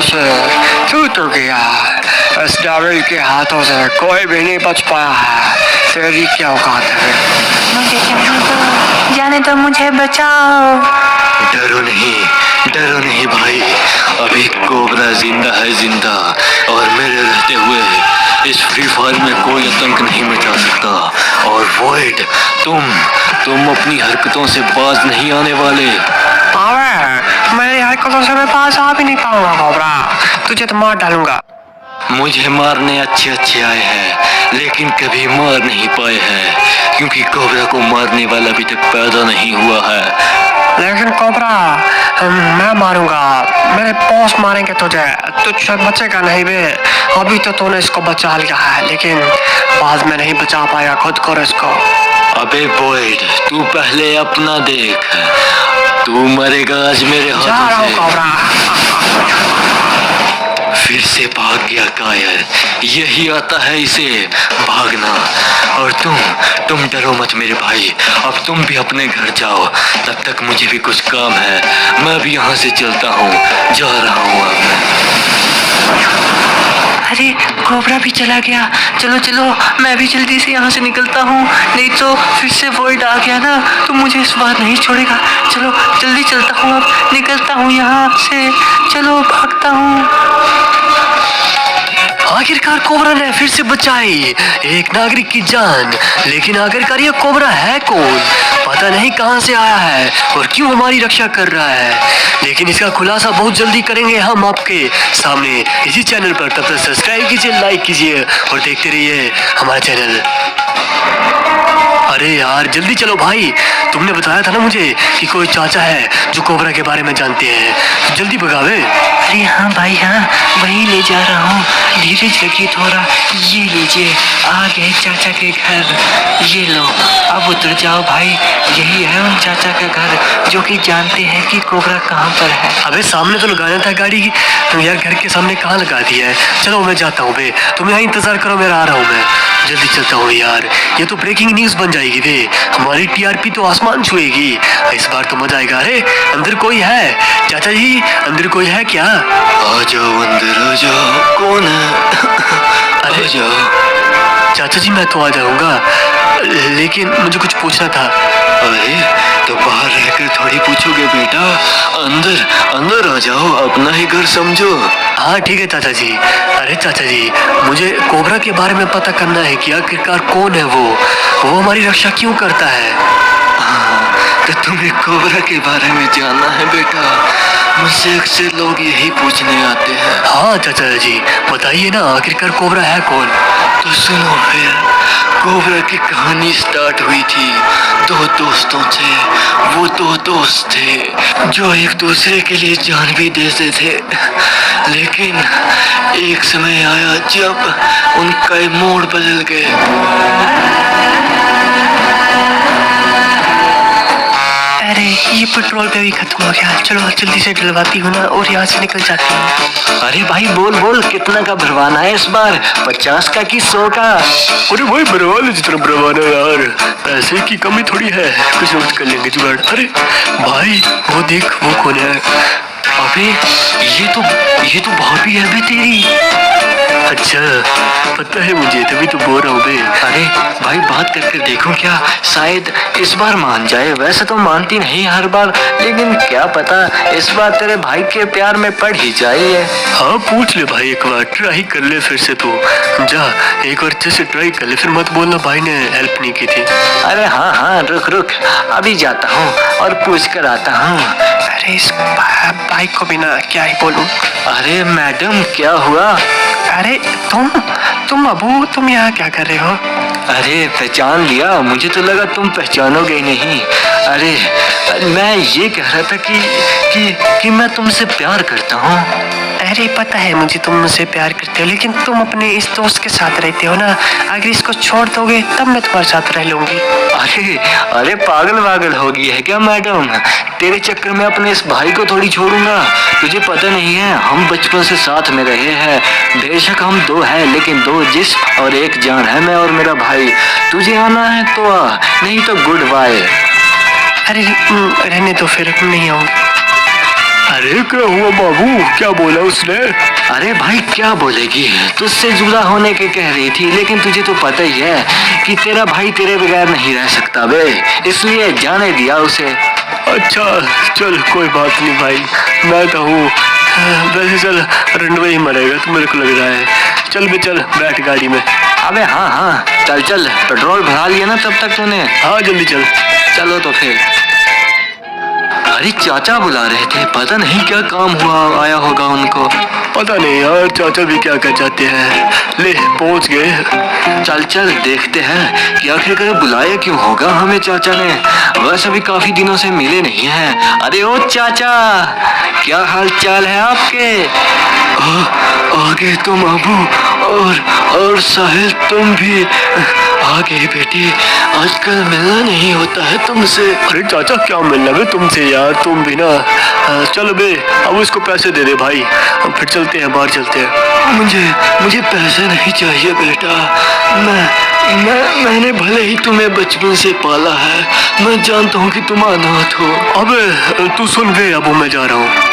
से टूट गया। इस डेविल के हाथों से कोई भी नहीं बच पाया है। तेरी क्या औकात है? मुझे जाने दो, मुझे बचाओ। डरो नहीं भाई, अभी कोबरा जिंदा है, जिंदा, और मेरे रहते हुए इस फ्री फायर में कोई आतंक नहीं मचा सकता। और वॉइड, तुम अपनी हरकतों से बाज नहीं आने वाले। अबे मेरी हरकतों से मैं पास आ भी नहीं पाऊंगा कोबरा, तुझे तो मार डालूंगा। मुझे मारने अच्छे आए हैं, लेकिन कभी मार नहीं पाए हैं, क्योंकि कोबरा को मारने वाला अभी तक पैदा नहीं हुआ है। लेकिन कोबरा मैं मारूंगा, मेरे बॉस मारेंगे तुझे, तुझसे बचेगा नहीं बे। अभी तो तूने इसको बचा लिया है, लेकिन बाद में नहीं बचा पाया खुद को इसको। अबे बॉयड, तू पहले अपना देख, तू मरेगा आज मेरे हाथों से। कोबरा फिर से भाग गया कायर, यही आता है इसे भागना। और तुम डरो मत मेरे भाई, अब तुम भी अपने घर जाओ, तब तक मुझे भी कुछ काम है। मैं भी यहाँ से चलता हूँ, जा रहा हूँ अब मैं। अरे कोबरा भी चला गया। चलो मैं भी जल्दी से यहाँ से निकलता हूँ, नहीं तो फिर से वॉइड आ गया ना तो मुझे इस बार नहीं छोड़ेगा। चलो जल्दी चलता हूँ, अब निकलता हूँ यहाँ से। चलो भागता हूँ। आखिरकार कोबरा ने फिर से बचाई एक नागरिक की जान। लेकिन आखिरकार ये कोबरा है कौन? पता नहीं कहां से आया है और क्यों हमारी रक्षा कर रहा है, लेकिन इसका खुलासा बहुत जल्दी करेंगे हम आपके सामने इसी चैनल पर। तब तक सब्सक्राइब कीजिए, लाइक कीजिए और देखते रहिए हमारा चैनल। अरे यार जल्दी चलो भाई, तुमने बताया था ना मुझे कि कोई चाचा है जो कोबरा के बारे में जानते हैं, तो जल्दी भगावे। अरे हाँ भाई हाँ, वही ले जा रहा हूँ, धीरज रखिए थोड़ा। ये लीजिए, आ गए चाचा के घर। ये लो, अब उतर जाओ भाई, यही है उन चाचा का घर जो कि जानते हैं कि कोबरा कहाँ पर है। अबे सामने तो लगाना था गाड़ी, तुम यार घर के सामने कहाँ लगा दी है? चलो मैं जाता हूँ बे, तुम यहाँ इंतजार करो, मैं आ रहा हूँ, मैं जल्दी चलता हूँ यार। ये तो ब्रेकिंग न्यूज बन जाएगी बे, हमारी टीआरपी तो आसमान छुएगी इस बार, तो मजा आएगा। अरे अंदर कोई है? चाचा जी अंदर कोई है क्या? आ जाओ अंदर, आ जाओ। कौन है? अरे जाओ चाचा जी, मैं तो आ जाऊंगा, लेकिन मुझे कुछ पूछना था। अरे तो बाहर रहकर थोड़ी पूछोगे बेटा, अंदर आ जाओ, अपना ही घर समझो। हाँ ठीक है चाचा जी। अरे चाचा जी, मुझे कोबरा के बारे में पता करना है कि आखिरकार कौन है वो हमारी रक्षा क्यों करता है? हाँ, तो तुम्हें कोबरा के बारे में जानना है बेटा? मुझसे अक्सर लोग यही पूछने आते हैं। हाँ चाचा जी बताइए ना, आखिरकार कोबरा है कौन? तो सुनो फिर, कोबरा की कहानी स्टार्ट हुई थी दो दोस्तों से। वो दो दोस्त थे जो एक दूसरे के लिए जान भी देते थे, लेकिन एक समय आया जब उनका मोड़ बदल गए। अरे ये पेट्रोल पे भी खत्म हो गया। चलो जल्दी से डलवाती हूँ ना और यहाँ से निकल जाती हूँ। अरे भाई बोल कितना का भरवाना है इस बार, 50 का कि 100 का? अरे भाई भरवा लो जितना भरवाना यार, पैसे की कमी थोड़ी है, कुछ वक्त कर लेंगे जुगाड़। अरे भाई वो देख, वो कौन है? अबे ये तो भाभी है बे तेरी। अच्छा पता है मुझे, तभी तो बोल रहा हूँ बे। अरे भाई बात करके देखूं क्या, शायद इस बार मान जाए। वैसे तो मानती नहीं हर बार, लेकिन क्या पता इस बार तेरे भाई के प्यार में पड़ ही जाए। हाँ पूछ ले भाई, एक बार ट्राई कर ले फिर से, तू जा एक बार अच्छे से ट्राई कर ले, फिर मत बोलना भाई ने हेल्प नहीं की थी। अरे हाँ रुक, अभी जाता हूँ और पूछ कर आता हूँ। अरे इस भाई को बिना क्या ही बोलूं। अरे मैडम क्या हुआ? अरे तुम अबू, तुम यहाँ क्या कर रहे हो? अरे पहचान लिया, मुझे तो लगा तुम पहचानोगे ही नहीं। अरे मैं ये कह रहा था कि मैं तुमसे प्यार करता हूँ। अरे पता है मुझे तुम मुझसे प्यार करते हो, लेकिन तुम अपने इस दोस्त के साथ रहते हो ना, अगर इसको छोड़ दोगे तब मैं तुम्हारे साथ रह लूंगी। अरे पागल हो गई है क्या मैडम? तेरे चक्कर में अपने इस भाई को थोड़ी छोड़ूंगा। तुझे पता नहीं है, हम बचपन से साथ में रहे हैं। बेशक हम दो हैं, लेकिन दो जिस्म और एक जान है, मैं और मेरा भाई। तुझे आना है तो आ, नहीं तो गुड बाय। अरे रहने दो, फिर नहीं आऊंगी। अरे क्या हुआ बाबू, क्या बोला उसने? अरे भाई क्या बोलेगी, तुझसे जुदा होने के कह रही थी, लेकिन तुझे तो पता ही है कि तेरा भाई तेरे बगैर नहीं रह सकता बे, इसलिए जाने दिया उसे। अच्छा चल कोई बात नहीं भाई, मैं तो हूँ। वैसे चल रनवे ही मरेगा तो मेरे को लग रहा है। चल बे चल, बैठ गाड़ी में। अबे हाँ हाँ चल चल, पेट्रोल भरा लिया ना तब तक तूने? हाँ जल्दी चल। चलो तो फिर। अरे चाचा बुला रहे थे, पता नहीं क्या काम हुआ आया होगा उनको। पता नहीं यार, चाचा भी क्या क्या चाहते हैं। ले पहुंच गए। चल चल देखते हैं कि आखिरकार बुलाया क्यों होगा हमें चाचा ने। वैसे भी काफी दिनों से मिले नहीं हैं। अरे ओ चाचा, क्या हाल चाल है आपके? आगे तुम अबू और साहिल तुम भी आगे बेटी, आजकल मिलना नहीं होता है तुमसे। अरे चाचा क्या मिलना बे तुमसे यार, तुम भी ना। चलो बे अब उसको पैसे दे दे भाई, अब फिर चलते हैं, बाहर चलते हैं। मुझे पैसे नहीं चाहिए बेटा। मैंने भले ही तुम्हें बचपन से पाला है, मैं जानता हूँ कि तुम अनाथ हो। अबे तू सुन बे, अब मैं जा रहा हूँ।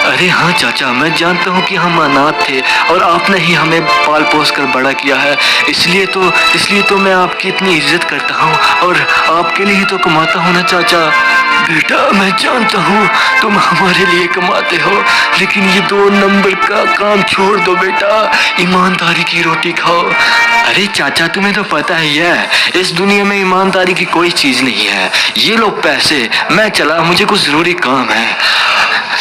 अरे हाँ चाचा, मैं जानता हूँ कि हम अनाथ थे और आपने ही हमें पाल पोस कर बड़ा किया है, इसलिए तो मैं आपकी इतनी इज्जत करता हूँ और आपके लिए ही तो कमाता हूँ ना चाचा। बेटा मैं जानता हूँ तुम हमारे लिए कमाते हो, लेकिन ये 2 नंबर का काम छोड़ दो बेटा, ईमानदारी की रोटी खाओ। अरे चाचा तुम्हें तो पता ही है, इस दुनिया में ईमानदारी की कोई चीज नहीं है। ये लो पैसे, मैं चला, मुझे कुछ जरूरी काम है।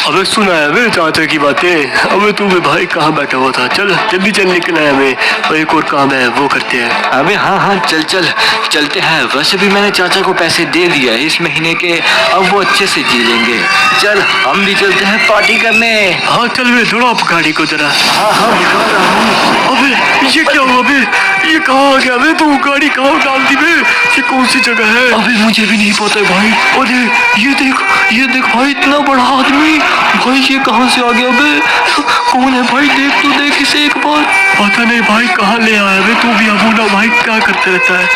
अबे सुना है बे चाचा की बातें। अबे तू भी भाई कहाँ बैठा हुआ था, चल जल्दी चल, निकल आया हमें, और एक और काम है वो करते हैं। अबे हाँ हाँ चल चल चलते हैं। वैसे भी मैंने चाचा को पैसे दे दिया है इस महीने के, अब वो अच्छे से जी लेंगे। चल हम भी चलते हैं पार्टी करने। हाँ चल बे, दौड़ा आप गाड़ी को जरा। हाँ हाँ निकाल रहा हूँ। अबे ये क्या हुआ बे, ये कहाँ आ गया बे, तू गाड़ी कहाँ डाल दी बे, ये कौन सी जगह है? अबे मुझे भी नहीं पता भाई। अरे ये देख भाई, इतना बड़ा आदमी भाई, ये कहाँ से आ गया बे? कौन है भाई, देख तो देख इसे एक बार। पता नहीं भाई कहाँ ले आया बे, तू भी अबू ना भाई क्या करते रहता है।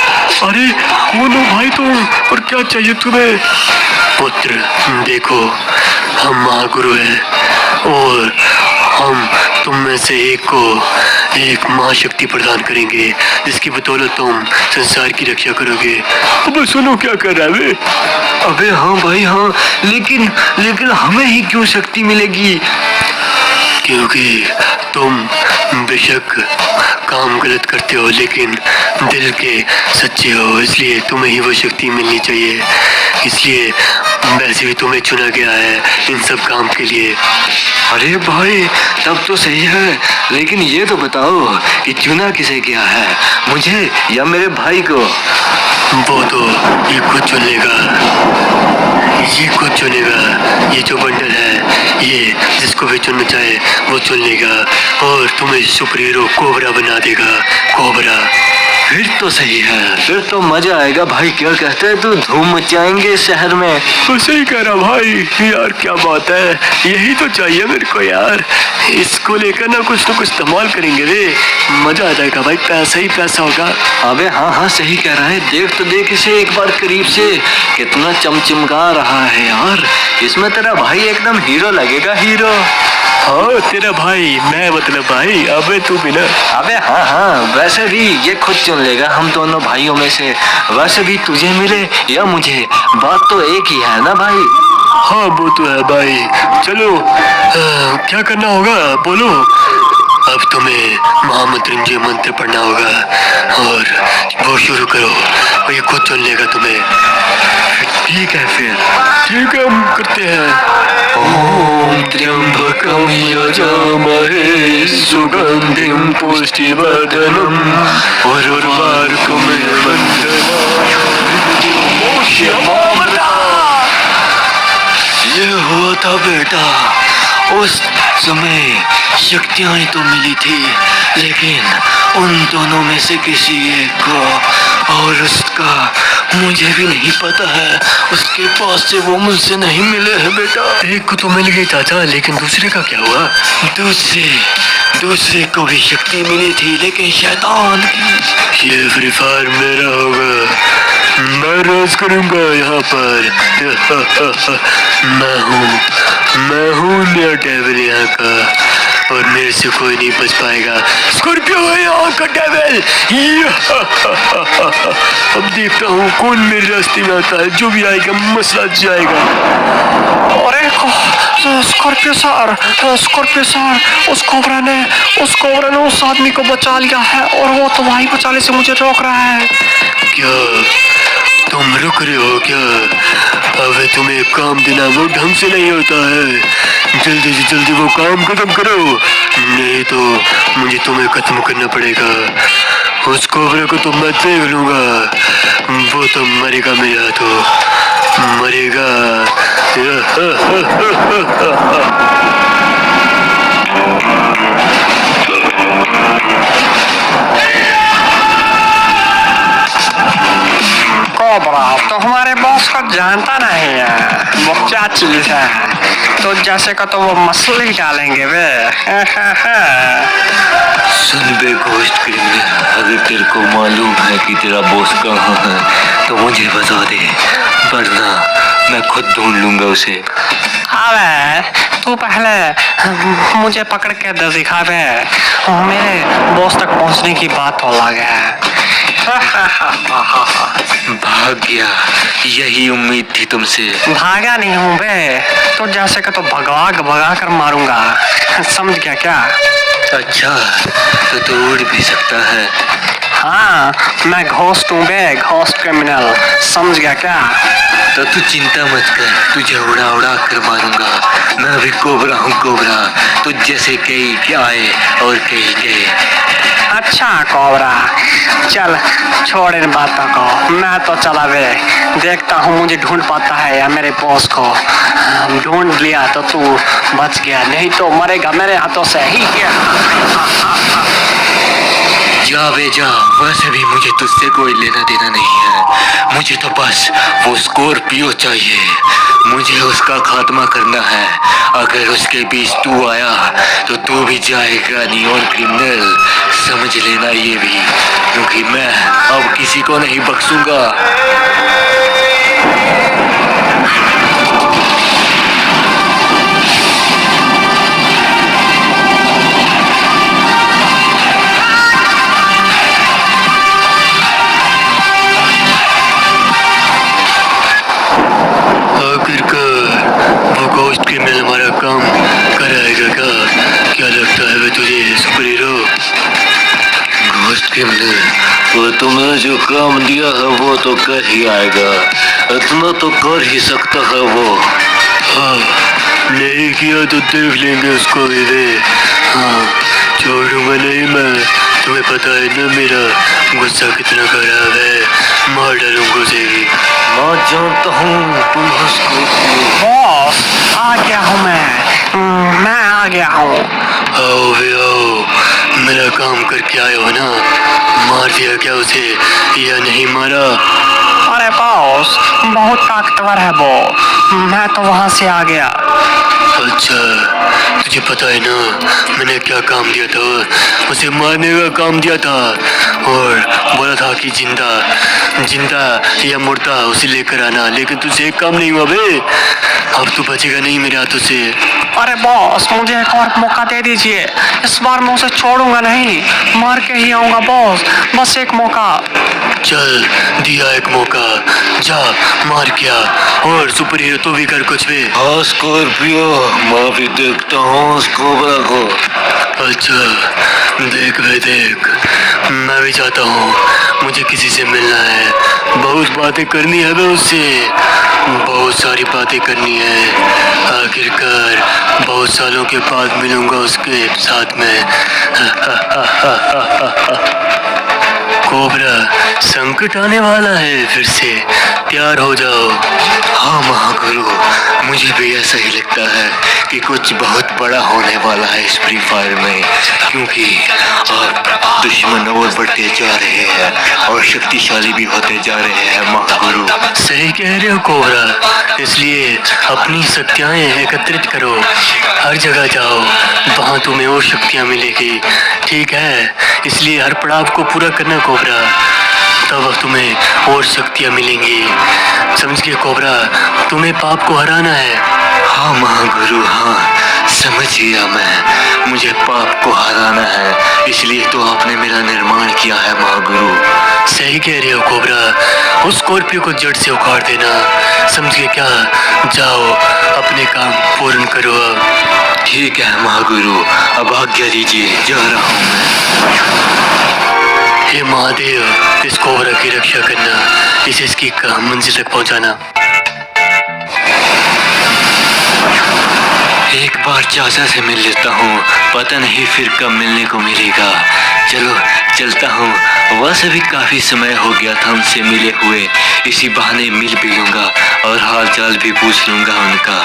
अरे कौन हो भाई तुम, और क्या चाहिए तुम्हें? पुत्र देखो, हम महागुरु हैं और हम तुम में से एक को एक महाशक्ति प्रदान करेंगे, जिसकी बदौलत तुम संसार की रक्षा करोगे। अबे सुनो क्या कर रहा है बे? अबे हाँ भाई हाँ, लेकिन हमें ही क्यों शक्ति मिलेगी? क्योंकि तुम बेशक काम गलत करते हो, लेकिन दिल के सच्चे हो, इसलिए तुम्हें ही वो शक्ति मिलनी चाहिए। इसलिए वैसे भी तुम्हें चुना गया है इन सब काम के लिए। अरे भाई तब तो सही है, लेकिन ये तो बताओ कि चुना किसे किया है, मुझे या मेरे भाई को? वो तो ये खुद चुनेगा, ये खुद चुनेगा। ये जो बंडल है, ये जिसको भी चुनना चाहे वो चुन लेगा और तुम्हें सुपर हीरो कोबरा बना देगा। कोबरा। फिर तो सही है, फिर तो मजा आएगा भाई। क्या कहते हैं, तू धूम मचाएंगे शहर में। तो सही कह रहा भाई यार, क्या बात है, यही तो चाहिए मेरे को यार। इसको लेकर ना कुछ धमाल करेंगे रे, मजा आ जाएगा भाई, पैसा ही पैसा होगा। अबे हाँ हाँ सही कह रहा है, देख तो देख इसे एक बार करीब से, कितना चमचमका रहा है यार। इसमें तेरा भाई एकदम हीरो लगेगा, हीरो। हाँ तेरा भाई, मैं मतलब भाई। अबे तू भी ना। अबे हाँ हाँ, वैसे भी ये खुद चुन लेगा हम दोनों भाइयों में से। वैसे भी तुझे मिले या मुझे, बात तो एक ही है ना भाई। हाँ वो तो है भाई। चलो क्या करना होगा बोलो। अब तुम्हें महामृत्युंजय मंत्र पढ़ना होगा और वो शुरू करो, और ये खुद चुन लेगा तुम्हें। ठीक है फिर, ठीक है हम करते हैं। ओम त्र्यंबकम यजामहे सुगंधिम पुष्टिवर्धनम उर्वारुकम ये हुआ था बेटा, उस समय शक्तियां तो मिली थी, लेकिन उन दोनों में से किसी एक को, और उसका मुझे भी नहीं पता है, उसके पास से वो मुझसे नहीं मिले हैं बेटा। एक को तो मिल गई चाचा, लेकिन दूसरे का क्या हुआ? दूसरे को भी शक्ति मिली थी, लेकिन शैतान की। ये फ्री फायर मेरा होगा, मैं राज करूंगा यहाँ पर। मैं हूँ मैं हूँ नया डेविल यहाँ का और मेरे से कोई नहीं बच पाएगा। स्कॉर्पियो है यहाँ का डेविल। अब देखता हूँ कौन मेरे रास्ते में आता है। जो भी आएगा मसला जाएगा। अरे स्कॉर्पियो सर, उस कोबरा ने उस आदमी को बचा लिया है और वो तुम्हारी बचाने से मुझे रोक रहा है। क्या तुम रुक रहे हो क्या? अबे तुम्हें काम देना वो ढंग से नहीं होता है। जल्दी से जल्दी वो काम खत्म करो, नहीं तो मुझे तुम्हें खत्म करना पड़ेगा। उस कोबरा को तो मैं देख लूंगा, वो तो मरेगा मेरे हाथों, मरेगा। कोबरा तो हमारे बॉस को जानता नहीं है, वो क्या चीज है। तो जैसे का तो वो मछली डालेंगे वे। सुन बे घोस्ट क्रिमिनल, अगर तेरे को मालूम है कि तेरा बॉस कहाँ है तो मुझे बता दे, वरना मैं खुद ढूंढ लूंगा उसे। अबे तू पहले मुझे पकड़ के दे दिखा बे, मेरे बॉस तक पहुंचने की बात हो लगा है। भाग गया, यही उम्मीद थी तुमसे। भागा नहीं हूँ बे, तो जैसे का तो भगा कर मारूंगा, समझ गया क्या? अच्छा तो उड़ भी सकता है। हाँ मैं घोस्ट हूँ बे, घोस्ट क्रिमिनल, समझ गया क्या? तो तू चिंता मत कर, तुझे उड़ा कर मारूंगा। मैं भी कोबरा हूँ, कोबरा। तो जैसे कई आए और कई गए। अच्छा कोबरा, चल छोड़ इन बातों को, मैं तो चला बे, देखता हूँ मुझे ढूंढ पाता है या मेरे बॉस को। ढूंढ लिया तो तू बच गया, नहीं तो मरेगा मेरे हाथों से ही। क्या जा बे जा, वैसे भी मुझे तुझसे कोई लेना देना नहीं है। मुझे तो बस वो स्कॉर्पियो चाहिए, मुझे उसका खात्मा करना है। अगर उसके बीच तू आया तो तू भी जाएगा नियॉन क्रिमिनल, समझ लेना ये भी, क्योंकि मैं अब किसी को नहीं बख्शूंगा। घोस्ट क्रिमिनल हमारा काम कराएगा क्या लगता है वे तुझे, सुपर हीरो? घोस्ट क्रिमिनल, वो तुमने जो काम दिया है वो तो कर ही आएगा, इतना तो कर ही सकता है वो। हाँ नहीं किया तो देख लेंगे उसको भी। हाँ छोड़ूंगा नहीं मैं, तुम्हें पता है ना मेरा गुस्सा कितना खराब है, मार डालूंगा उसे। मैं जानता हूँ तुम बॉस, आ गया हूँ मैं आ गया हूँ। आओ बे आओ, मेरा काम करके आए हो ना? मार दिया क्या उसे या नहीं मारा? अरे बॉस बहुत ताकतवर है वो, मैं तो वहाँ से आ गया। अच्छा तुझे पता है ना मैंने क्या काम दिया था? उसे मारने का काम दिया था और बोला था कि जिंदा या मुर्दा उसे लेकर आना, लेकिन तुझे एक काम नहीं हुआ बे, अब तू बचेगा नहीं मेरे हाथों से। अरे बॉस मुझे एक और मौका दे दीजिए, इस बार मैं उसे छोड़ूंगा नहीं, मार के ही आऊंगा बॉस, बस एक मौका। चल दिया एक मौका, जा मार क्या, और सुपर हीरो तो भी कर कुछ भी। हाँ स्कॉर्पियो, मैं भी देखता हूँ उस कोबरा को। अच्छा देख भाई देख, मैं भी चाहता हूँ, मुझे किसी से मिलना है, बहुत बातें करनी है मैं उससे, बहुत सारी बातें करनी है। आखिरकार बहुत सालों के बाद मिलूंगा उसके साथ में। कोबरा संकट आने वाला है, फिर से तैयार हो जाओ। हाँ महागुरु, मुझे भी ऐसा ही लगता है कि कुछ बहुत बड़ा होने वाला है इस फ्री फायर में, क्योंकि अब दुश्मन और बढ़ते जा रहे हैं और शक्तिशाली भी होते जा रहे हैं महागुरु। सही कह रहे हो कोबरा, इसलिए अपनी शक्तियाँ एकत्रित करो, हर जगह जाओ, वहाँ तुम्हें और शक्तियाँ मिलेगी, ठीक है? इसलिए हर पड़ाव को पूरा करना कोबरा, तब तुम्हें और शक्तियाँ मिलेंगी, समझ गए कोबरा? तुम्हें पाप को हराना है। हाँ महागुरु, हाँ समझ गया मैं। मुझे पाप को हराना है, इसलिए तो आपने मेरा निर्माण किया है महागुरु। सही कह रहे हो कोबरा, उस स्कॉर्पियो को जड़ से उखाड़ देना, समझे क्या? जाओ अपने काम पूर्ण करो अब। ठीक है महागुरु, अब आज्ञा दीजिए, जा रहा हूँ मैं। हे महादेव, इस कोबरा की रक्षा करना, इसे इसकी मंजिल तक पहुंचाना। एक बार चाचा से मिल लेता हूँ, पता नहीं फिर कब मिलने को मिलेगा। चलो चलता हूँ, वैसे भी काफी समय हो गया था उनसे मिले हुए, इसी बहाने मिल भी लूंगा और हाल चाल भी पूछ लूंगा उनका।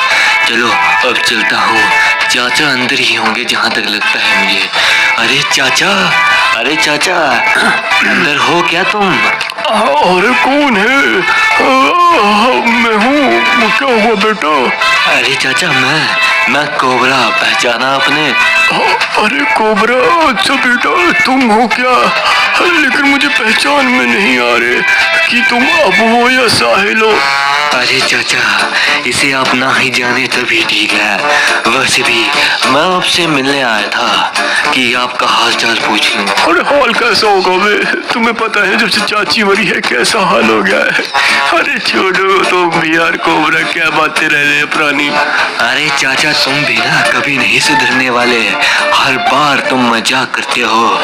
चलो अब चलता हूँ, चाचा अंदर ही होंगे जहाँ तक लगता है मुझे। अरे चाचा, अरे चाचा, अंदर हो क्या तुम? अरे कौन है? मैं हूँ, क्या हुआ बेटा? अरे चाचा मैं कोबरा, पहचाना आपने? अरे कोबरा, अच्छा बेटा तुम हो क्या? लेकिन मुझे पहचान में नहीं आ रहे कि तुम अब हो या साहिल हो। अरे चाचा, इसे आप ना ही जाने तभी ठीक है। वैसे भी मैं आपसे मिलने आया था कि आपका हाल चाल पूछ लूं। अरे हाल कैसा होगा बे? तुम्हें पता है जब से चाची मरी है कैसा हाल हो गया है। अरे छोड़ो तुम भी यार कोबरा, क्या बातें रह रही है पुरानी। अरे चाचा, तुम भी ना कभी नहीं सुधरने वाले, हर बार तुम मजाक करते हो।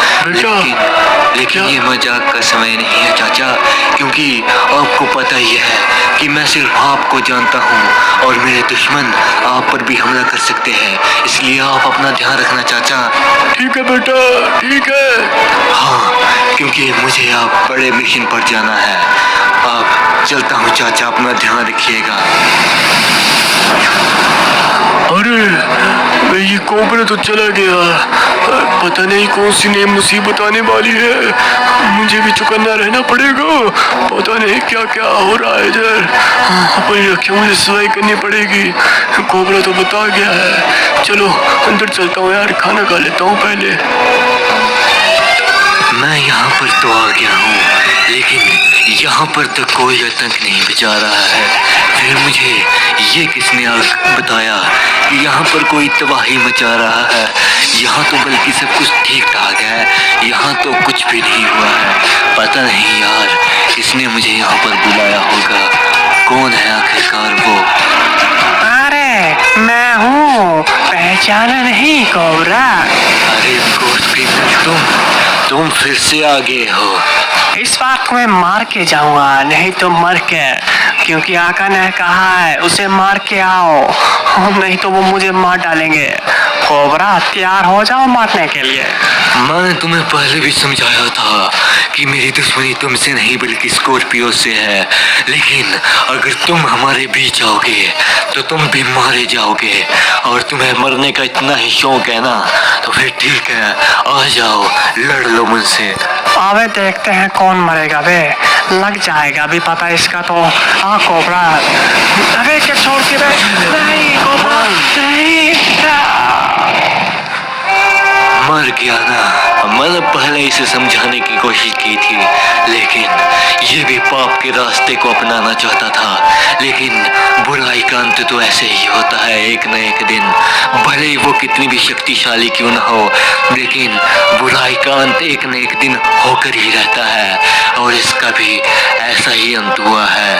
लेकिन ये मजाक का समय नहीं है चाचा, क्योंकि आपको पता ही है कि मैं सिर्फ आपको जानता हूँ और मेरे दुश्मन आप पर भी हमला कर सकते हैं, इसलिए आप अपना ध्यान रखना चाचा। ठीक है बेटा, ठीक है। हाँ, क्योंकि मुझे आप बड़े मिशन पर जाना है। आप चलता हूँ चाचा, अपना ध्यान रखिएगा। अरे ये कोबरा तो चला गया, पता नहीं कौन सी नई मुसीबत आने वाली है। मुझे भी चौकन्ना रहना पड़ेगा, पता नहीं क्या क्या हो रहा है इधर। अपनी रक्षा मुझे सफाई करनी पड़ेगी। कोबरा तो बता गया है। चलो अंदर चलता हूँ यार, खाना खा लेता हूँ पहले। मैं यहाँ पर तो आ गया हूँ, लेकिन यहाँ पर तो कोई आतंक नहीं बचा रहा है। फिर मुझे ये किसने बताया कि यहाँ पर कोई तबाही मचा रहा है? यहाँ तो बल्कि सब कुछ ठीक ठाक है, यहाँ तो कुछ भी नहीं हुआ है। पता नहीं यार, किसने मुझे यहाँ पर बुलाया होगा? कौन है आखिरकार वो? अरे मैं हूँ, पहचाना नहीं कोबरा? अरे तुम फिर से आ गए हो। इस बात को मैं मार के जाऊंगा, नहीं तो मर के, क्योंकि आका ने कहा है उसे मार के आओ, नहीं तो वो मुझे मार डालेंगे। कोबरा तैयार हो जाओ मारने के लिए। मैंने तुम्हें पहले भी समझाया था कि मेरी दुश्मनी तुमसे नहीं बल्कि स्कॉर्पियो से है, लेकिन अगर तुम हमारे बीच आओगे तो तुम भी मारे जाओगे, और तुम्हें मरने का इतना ही शौक है ना, तो फिर ठीक है, आ जाओ लड़ लो मुझसे। अबे देखते हैं कौन मरेगा बे, लग जाएगा भी पता इसका तो। हाँ कोबरा, अबे क्या छोड़ के बे, नहीं कोबरा नहीं। मर गया ना। मैंने पहले इसे समझाने की कोशिश की थी, लेकिन ये भी पाप के रास्ते को अपनाना चाहता था। लेकिन बुराई का अंत तो ऐसे ही होता है एक न एक दिन, भले ही वो कितनी भी शक्तिशाली क्यों ना हो, लेकिन बुराई का अंत एक न एक दिन होकर ही रहता है, और इसका भी ऐसा ही अंत हुआ है।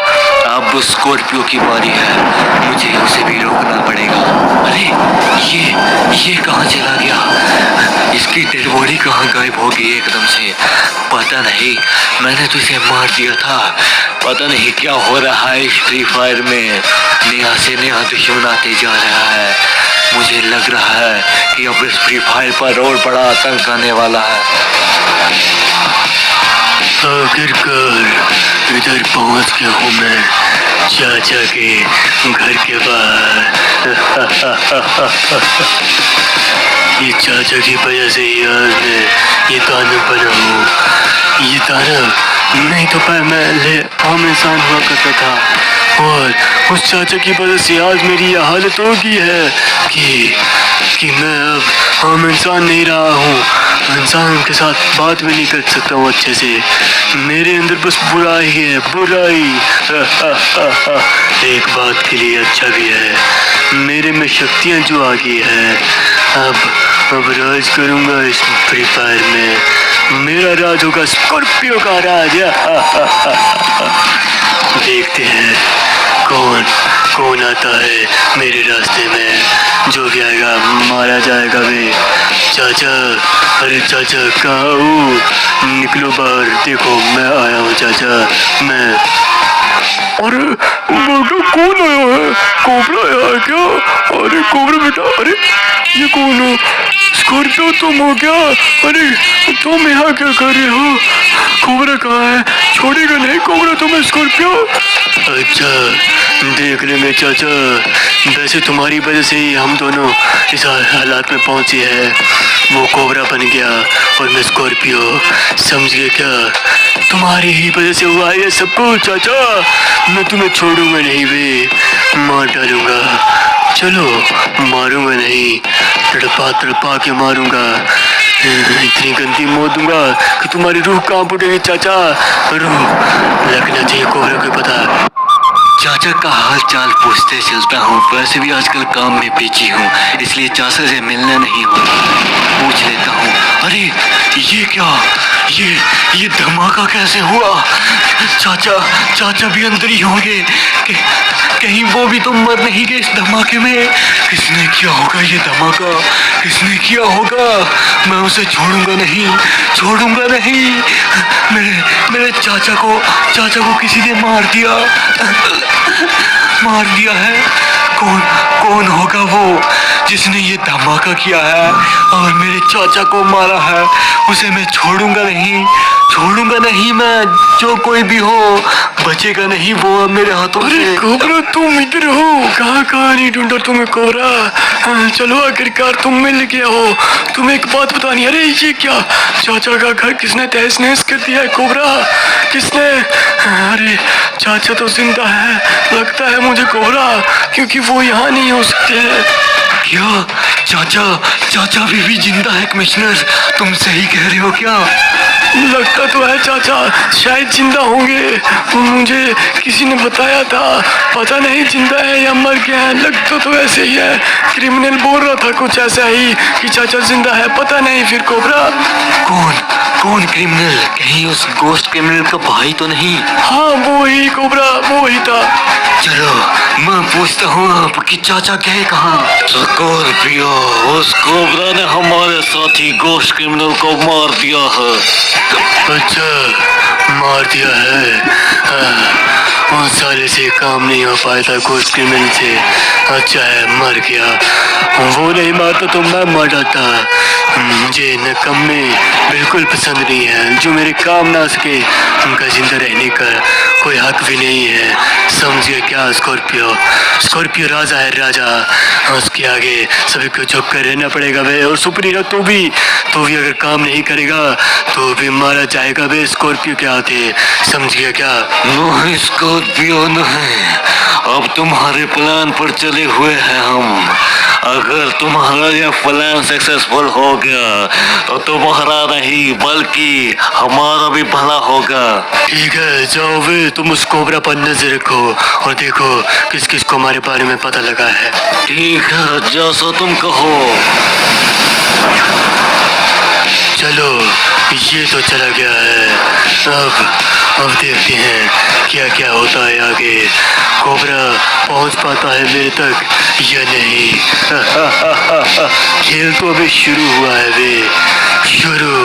अब स्कॉर्पियो की बारी है, मुझे उसे भी रोकना पड़ेगा। अरे ये कहाँ चला गया? इसकी डेड बॉडी कहाँ गायब हो गई एकदम से? पता नहीं, मैंने तो इसे मार दिया था। पता नहीं क्या हो रहा है इस फ्री फायर में, नया से नया दुश्मन आते जा रहा है। मुझे लग रहा है कि अब इस फ्री फायर पर और बड़ा आतंक आने वाला है। आखिरकार इधर पहुंच गया हूँ मैं, चाचा के घर के बाहर। ये चाचा की वजह से ही आज मैं ये दानव बना हूँ। ये दानव नहीं तो मैं आम इंसान हुआ करता था, और उस चाचा की वजह से आज मेरी ये हालत हो गई है कि मैं अब आम इंसान नहीं रहा हूँ। इंसान के साथ बात भी नहीं कर सकता हूँ अच्छे से। मेरे अंदर बस बुराई है, बुराई। एक बात के लिए अच्छा भी है, मेरे में शक्तियाँ जो आ गई है। अब राज करूँगा इस फ्री फायर में। मेरा राज होगा स्कॉर्पियो का राज। देखते हैं कौन आता है मेरे रास्ते में। जो भी आएगा मारा जाएगा बे। चाचा, अरे चाचा कहाँ हो? निकलो बाहर, देखो मैं आया हूँ चाचा, मैं। अरे बेटा कौन आया है? कोबरा आया है क्या? अरे कोबरा बेटा, अरे ये कौन हो? स्कॉर्पियो तुम हो क्या? अरे तुम यहाँ क्या कर रहे हो? कोबरा कहाँ है? छोड़ेगा नहीं कोबरा तुम्हें स्कॉर्पियो? अच्छा देख लेंगे चाचा। वैसे तुम्हारी वजह से ही हम दोनों इस हालात में पहुंचे हैं। वो कोबरा बन गया और मैं स्कॉर्पियो, समझ गए क्या? तुम्हारी ही वजह से हुआ ये सब कुछ चाचा। मैं तुम्हें छोड़ूंगा नहीं बे, मार डालूंगा। चलो मारूंगा नहीं, तड़पा के मारूंगा। इतनी गंदी मौत दूंगा कि तुम्हारी रूह कांप उठेगी चाचा। रूह लगना चाहिए कोबरा को पता। चाचा का हाल चाल पूछते चलता हूँ। वैसे भी आजकल काम में बिजी हूँ, इसलिए चाचा से मिलना नहीं हो रहा। पूछ लेता हूँ। अरे ये क्या, ये धमाका कैसे हुआ? चाचा भी अंदर ही होंगे। कहीं वो भी तो मर नहीं गए इस धमाके में? किसने किया होगा ये धमाका? किसने किया होगा? मैं उसे छोड़ूंगा नहीं। मेरे चाचा को किसी ने मार दिया है। कौन होगा वो जिसने ये धमाका किया है और मेरे चाचा को मारा है? उसे मैं छोड़ूंगा नहीं। मैं, जो कोई भी हो बचेगा नहीं वो मेरे हाथों से। अरे कोबरा तुम इधर हो? कहाँ नहीं ढूंढा तुम्हें कोबरा। चलो आखिरकार तुम मिल गया हो। तुम्हें एक बात बतानी। अरे ये क्या, चाचा का घर किसने तहस नहस कर दिया है? कोबरा किसने? अरे चाचा तो जिंदा है लगता है मुझे कोबरा, क्योंकि वो यहाँ नहीं हो सकते हैं। क्या चाचा भी जिंदा है कमिश्नर? तुम सही कह रहे हो क्या? लगता तो है चाचा शायद जिंदा होंगे। मुझे किसी ने बताया था, पता नहीं जिंदा है या मर गया है। लगता तो ऐसे ही है। क्रिमिनल बोल रहा था कुछ ऐसा ही कि चाचा जिंदा है। पता नहीं फिर कोबरा। कौन क्रिमिनल? कहीं उस गोश्त क्रिमिनल का भाई तो नहीं? हाँ वो ही कोबरा, वो ही था। चलो मैं पूछता हूँ आप कि चाचा गए कहाँ? स्कॉर्पियो, उस कोबरा ने हमारे साथी गोश्त क्रिमिनल को मार दिया है। अच्छा मार दिया है। उस साले से काम नहीं हो पाया था गोश्त क्रिमिनल से। अच्छा है मर गया। वो नहीं मारता तो मैं मार डालता। मुझे नकम्मे बिल्कुल पसंद नहीं है जो मेरे काम ना सके। उनका जिंदा रहने का कोई हक भी नहीं है। समझ गया क्या? स्कॉर्पियो राजा है, राजा। उसके आगे सभी को झुक कर रहना पड़ेगा वे। और सुपरीरा तो भी अगर काम नहीं करेगा तो भी मारा जाएगा वे स्कॉर्पियो के हाथे। समझ गया क्या? नहीं स्कॉर्पियो नहीं, अब तुम्हारे प्लान पर चले हुए हैं हम। अगर तुम्हारा यह प्लान सक्सेसफुल हो गया तो तुम्हारा नहीं बल्कि हमारा भी भला होगा। ठीक है जाओ वे, तुम उस कोबरा पर नजर रखो और देखो किस किस को हमारे बारे में पता लगा है। ठीक है जैसा तुम कहो। चलो ये तो चला गया है। अब देखते हैं क्या क्या होता है आगे। कोबरा पहुंच पाता है मेरे तक या नहीं। खेल तो अभी शुरू हुआ है वे, शुरू।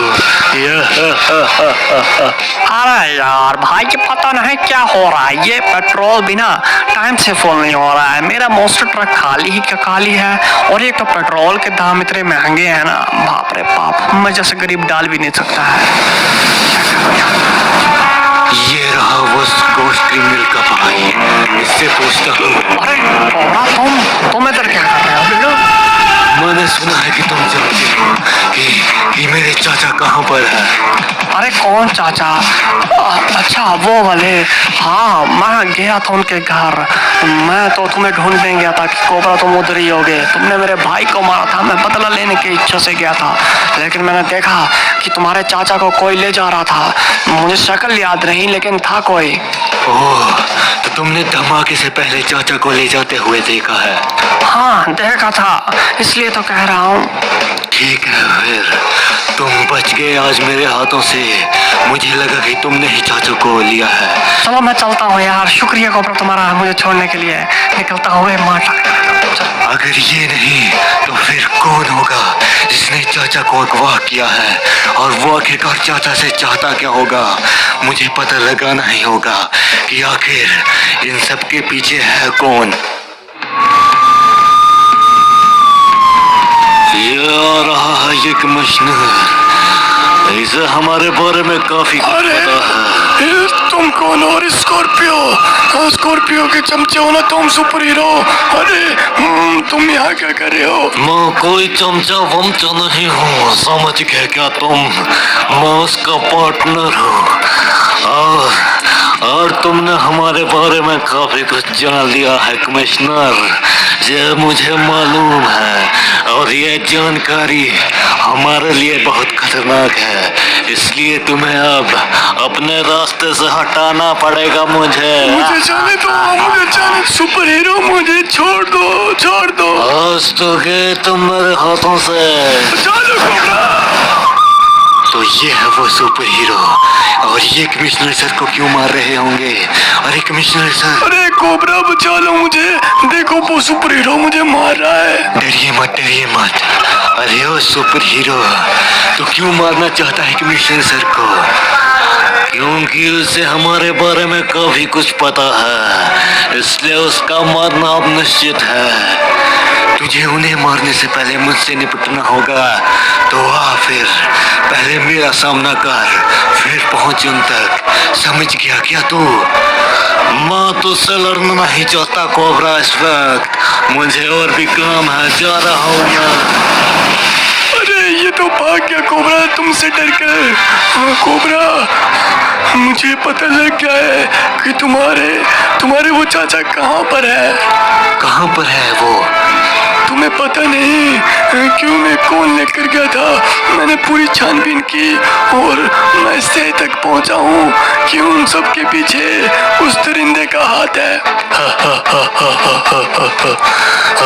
अरे यार भाई ये पता नहीं क्या हो रहा है। ये पेट्रोल बिना टाइम से फुल नहीं हो रहा है। मेरा मोस्टर ट्रक खाली ही क्या खाली है। और एक तो पेट्रोल के दाम इतने महंगे हैं ना, बाप रे बाप, मैं जैसे गरीब डाल भी नहीं सकता है। ये रहा वो गोश्त क्रिमिनल का भाई, इससे पूछता हूँ। अरे कोबरा तुम इधर क्या कर रहे हो? मैंने सुना है कि तुम जानते हो कि मेरे चाचा कहाँ पर है। अरे कौन चाचा? अच्छा वो वाले। हाँ मैं गया था उनके घर। मैं तो तुम्हें ढूंढने गया था कि कोबरा तुम उधर ही होगे। तुमने मेरे भाई को मारा था, मैं बदला लेने की इच्छा से गया था, लेकिन मैंने देखा कि तुम्हारे चाचा को कोई ले जा रहा था। मुझे शक्ल याद नहीं लेकिन था कोई। ओह, तो तुमने धमाके से पहले चाचा को ले जाते हुए देखा है? हाँ देखा था, इसलिए तो कह रहा हूँ। ठीक है, फिर तुम बच गए आज मेरे हाथों से। मुझे लगा कि तुमने ही चाचा को लिया है। चलो मैं चलता हूँ यार, शुक्रिया कोबरा तुम्हारा मुझे छोड़ने के लिए। निकलता हुए मार। अगर ये नहीं तो फिर कौन होगा जिसने चाचा को अगवा किया है, और वो आखिरकार चाचा से चाहता क्या होगा? मुझे पता लगाना ही होगा कि आखिर इन सब के पीछे है कौन। ये आ रहा है ये कमिश्नर, इसे हमारे बारे में काफी कुछ पता है। तुम कौन हो? स्कॉर्पियो के चमचे हो ना तुम, सुपर हीरो। अरे तुम यहाँ क्या कर रहे हो? मैं कोई चमचा वमचा नहीं हूँ, समझ गए क्या तुम? मैं उसका पार्टनर हूँ, और तुमने हमारे बारे में काफी कुछ जान लिया है कमिश्नर, ये मुझे मालूम है, और ये जानकारी हमारे लिए बहुत खतरनाक है, इसलिए तुम्हें अब अपने रास्ते से हटाना पड़ेगा। मुझे जाने दो, मुझे जाने। सुपर हीरो मुझे छोड़ दो। आज तो गए तुम मेरे हाथों से। तो ये है वो सुपर हीरो, और ये कमिश्नर सर को क्यों मार रहे होंगे? अरे कमिश्नर सर। अरे कोबरा बचा लो मुझे, देखो वो सुपर हीरो मुझे मार रहा है। डरिए मत। अरे ओ सुपर हीरो, तो क्यों मारना चाहता है कमिश्नर सर को? क्योंकि उसे हमारे बारे में काफी कुछ पता है, इसलिए उसका मारना अब निश्चित है। तुझे उन्हें मारने से पहले मुझसे निपटना होगा, तो आ फिर पहले मेरा सामना कर, फिर पहुंच उन तक। समझ गया क्या तू? मैं तुझसे लड़ना नहीं चाहता कोबरा इस वक्त, मुझे और भी काम है, जा रहा हूँ मैं। अरे ये तो भाग गया कोबरा तुमसे डर कर। कोबरा मुझे पता लग गया है कि तुम्हारे वो चाचा कहाँ पर है। कहाँ पर है वो? तुम्हें पता नहीं क्यों मैं कौन लेकर गया था? मैंने पूरी छानबीन की और मैं सही तक पहुंचा हूँ कि उन सब के पीछे उस दरिंदे का हाथ है।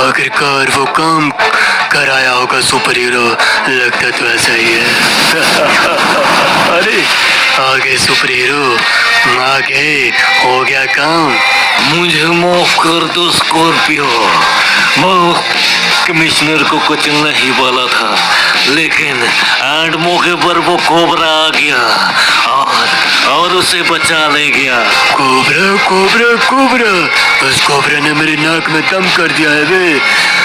आखिरकार वो काम कराया होगा सुपर हीरो, लगता तो ऐसा ही है। अरे आगे सुपर हीरो, आगे हो गया काम। मुझे माफ कर दो स्कॉर्पियो, मैं कमिश्नर को कुछ नहीं बोला था, लेकिन एंड मौके पर वो कोबरा आ गया और उसे बचा ले गया। कोबरा उस कोबरा ने मेरी नाक में दम कर दिया है बे।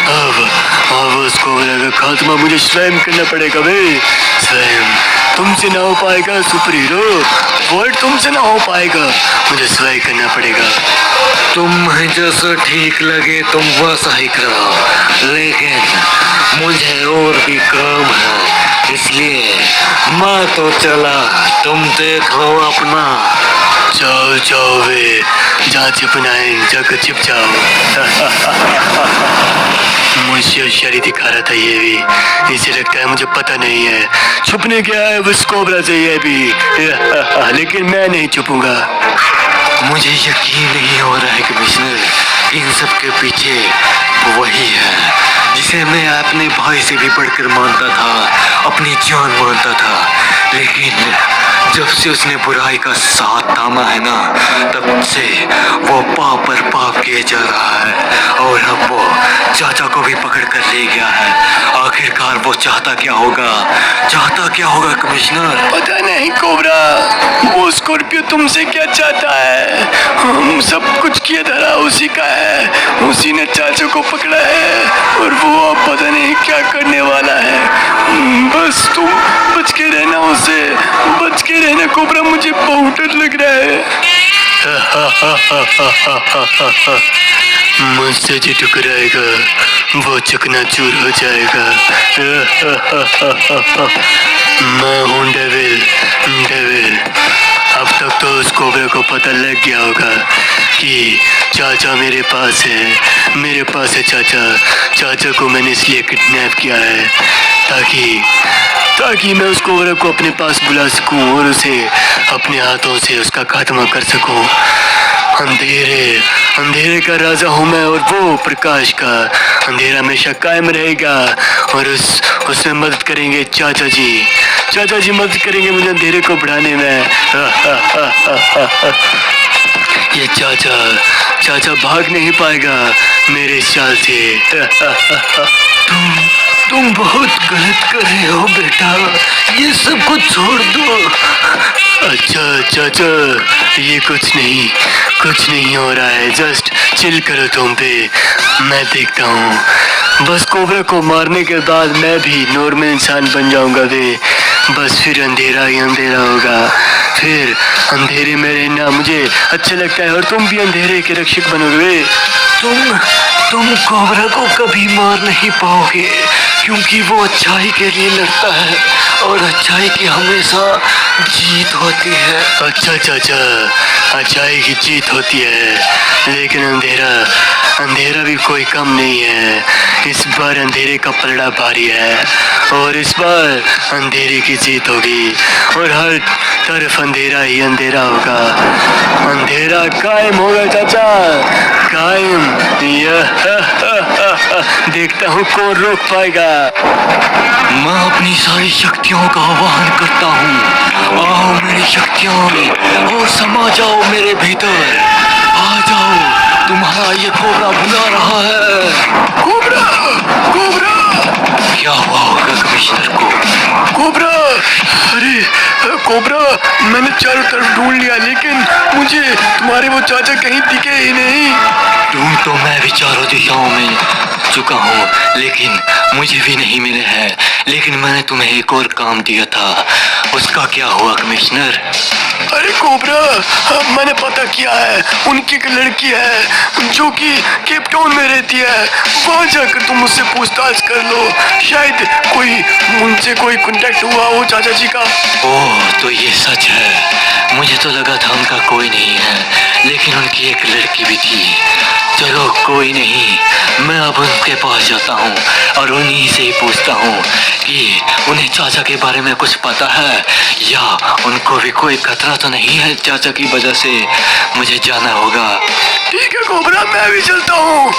अब उस कोबरा का खात्मा मुझे स्वयं करना पड़ेगा बे, स्वयं। तुमसे ना हो पाएगा सुपर हीरो, वर्ड तुमसे ना हो पाएगा, मुझे स्वयं करना पड़ेगा। तुम्हें जैसा ठीक लगे तुम वैसा ही करो, लेकिन मुझे और भी काम है, इसलिए मैं तो चला, तुम देख लो अपना। जाओ वे, जा छिपनाएं, जाकर छिप जाओ। मुझे होशियारी दिखा रहा था ये भी, इसे लगता है मुझे पता नहीं है छुपने क्या है उस कोबरा से ये भी। लेकिन मैं नहीं छुपूंगा। मुझे यकीन नहीं हो रहा है कमिश्नर, इन सब के पीछे वही है जिसे मैं अपने भाई से भी बढ़कर मानता था, अपनी जान मानता था, लेकिन जब से उसने बुराई का साथ थामा है ना, तब से वो पाप पर पाप किए जा रहा है, और अब वो चाचा को भी पकड़ कर ले गया है। आखिरकार वो चाहता क्या होगा कमिश्नर? पता नहीं कोबरा, वो स्कॉर्पियो तुमसे क्या चाहता है? हम सब कुछ किया धरा उसी का है, उसी ने चाचा को पकड़ा है, और वो अब पता नहीं क्या करने वाला है। बस तुम बच के रहना उससे, बच के रहना कोबरा, मुझे बहुत डर लग रहा है। मुझसे जो टकराएगा वो चकनाचूर हो जाएगा। मैं हूँ डेविल। डेविल। अब तक तो उस कोबरा को पता लग गया होगा कि चाचा मेरे पास है। मेरे पास है चाचा। चाचा को मैंने इसलिए किडनैप किया है ताकि मैं उस कोबरा को अपने पास बुला सकूं और उसे अपने हाथों से उसका खात्मा कर सकूं। अंधेरे का राजा हूँ मैं और वो प्रकाश का। अंधेरा हमेशा कायम रहेगा और उसमें मदद करेंगे चाचा जी। चाचा जी मदद करेंगे मुझे अंधेरे को बढ़ाने में। ये चाचा भाग नहीं पाएगा मेरे इस चाल से। तुम बहुत गलत कर रहे हो बेटा, ये सब कुछ छोड़ दो। अच्छा चाचा, ये कुछ नहीं हो रहा है। जस्ट चिल करो तुम पे, मैं देखता हूँ। बस कोबरा को मारने के बाद मैं भी नॉर्मल इंसान बन जाऊंगा बस फिर अंधेरा ही अंधेरा होगा। फिर अंधेरे में रहना मुझे अच्छा लगता है और तुम भी अंधेरे के रक्षक बनोगे। तुम कोबरा को कभी मार नहीं पाओगे क्योंकि वो अच्छाई के लिए लड़ता है और अच्छाई की हमेशा जीत होती है। अच्छा चाचा, अच्छाई की जीत होती है, लेकिन अंधेरा भी कोई कम नहीं है। इस बार अंधेरे का पलड़ा भारी है और इस बार अंधेरे की जीत होगी और हर तरफ अंधेरा ही अंधेरा होगा। अंधेरा कायम होगा चाचा, कायम। देखता हूँ कौन रोक पाएगा। मैं अपनी सारी शक्तियों का आह्वान करता हूँ। आओ मेरी शक्तियों में और समा जाओ मेरे भीतर। आ जाओ, तुम्हारा ये कोबरा बुला रहा है। Cobra, cobra. क्या हुआ होगा कमिश्नर को? कोबरा, अरे कोबरा, मैंने चारों तरफ ढूंढ लिया लेकिन मुझे तुम्हारे वो चाचा कहीं दिखे ही नहीं। ढूंढ तो मैं भी चारों दिशाओं में चुका हूँ लेकिन मुझे भी नहीं मिले हैं। लेकिन मैंने तुम्हें एक और काम दिया था, उसका क्या हुआ कमिश्नर? अरे कोबरा, मैंने पता किया है, उनकी एक लड़की है जो कि केप टाउन में रहती है। वहाँ जाकर तुम मुझसे पूछताछ कर लो, शायद उनसे कोई कांटेक्ट हुआ हो चाचा जी का। ओह, तो ये सच है। मुझे तो लगा था उनका कोई नहीं है, लेकिन उनकी एक लड़की भी थी। चलो कोई नहीं, मैं अब उनके पास जाता हूँ और उन्हीं से ही पूछता हूँ कि उन्हें चाचा के बारे में कुछ पता है या उनको भी कोई खतरा तो नहीं है चाचा की वजह से। मुझे जाना होगा। ठीक है कोबरा, मैं भी चलता हूँ।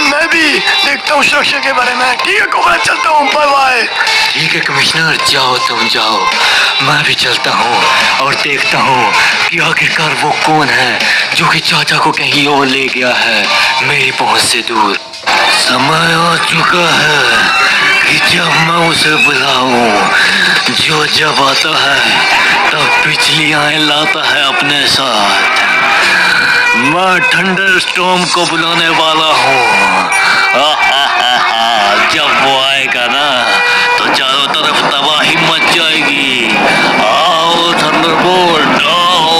मैं भी देखता हूँ सुरक्षा के बारे में। ठीक है कोबरा, चलता हूँ। Bye bye. ठीक है कमिश्नर, जाओ तुम जाओ। मैं भी चलता हूँ और देखता हूँ कि आखिरकार वो कौन है जो कि चाचा को कहीं और ले गया है मेरी पहुँच से दूर। समय आ चुका है कि जब मैं उसे बुलाऊं, जो जब आता है तब पिछलियाँ लाता है अपने साथ। मैं थंडर स्टॉर्म को बुलाने वाला हूँ। जब वो आएगा ना तो चारों तरफ तबाही मच जाएगी। आओ थंडरबोल्ट, आओ।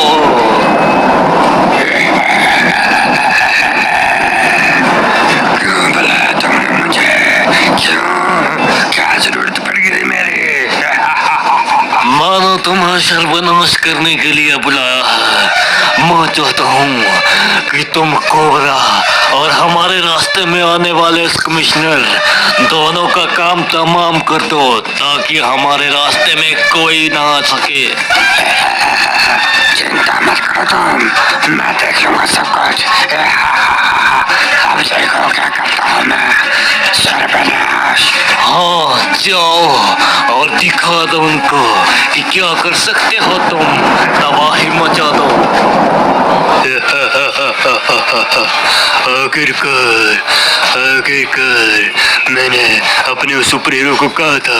क्यों बुलाया तुमने मुझे? क्यों? क्या जरूरत पड़ गई मेरी? मानो तुम्हें सर्वनाश करने के लिए बुलाया है। मैं चाहता हूँ कि तुम कोबरा और हमारे रास्ते में आने वाले इस कमिश्नर दोनों का काम तमाम कर दो ताकि हमारे रास्ते में कोई ना आ सके। चिंता मत करो तुम, मैं देख लूंगा सब कुछ। अब देखो क्या करता हूँ मैं। सर्वनाश। हाँ, जाओ और दिखा दो उनको कि क्या कर सकते हो तुम। तबाही मचा दो। आखिरकार मैंने अपने उस सुपर हीरो को कहा था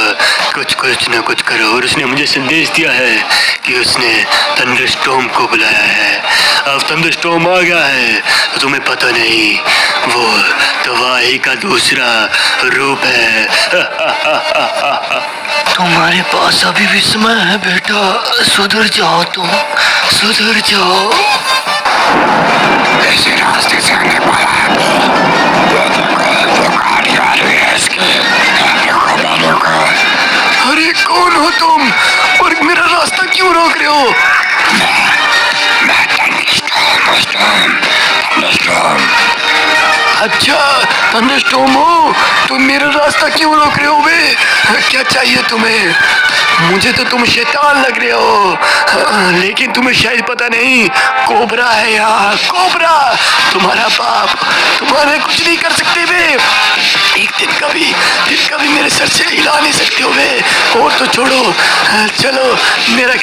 कुछ ना कुछ करो और उसने मुझे संदेश दिया है कि उसने थंडरस्टॉर्म को बुलाया है। अब थंडरस्टॉर्म आ गया है तो तुम्हें पता नहीं, वो तबाही का दूसरा रूप है। तुम्हारे पास अभी भी समय है बेटा, सुधर जाओ तुम, सुधर जाओ। ऐसे रास्ते से आने वाला है अरे कौन हो तुम और मेरा रास्ता क्यों रोक रहे हो? अच्छा थंडरस्टॉर्म हो, तुम मेरा रास्ता क्यों रोक रहे हो बे? क्या चाहिए तुम्हें? मुझे तो तुम शैतान लग रहे हो, लेकिन तुम्हें शायद पता नहीं कोबरा है यहाँ, कोबरा तुम्हारा बाप, तुम्हारे कुछ नहीं कर सकते बे। एक दिन कभी मेरे सर से हिला नहीं सकते हो बे। और तो छोड़ो, चलो मेरा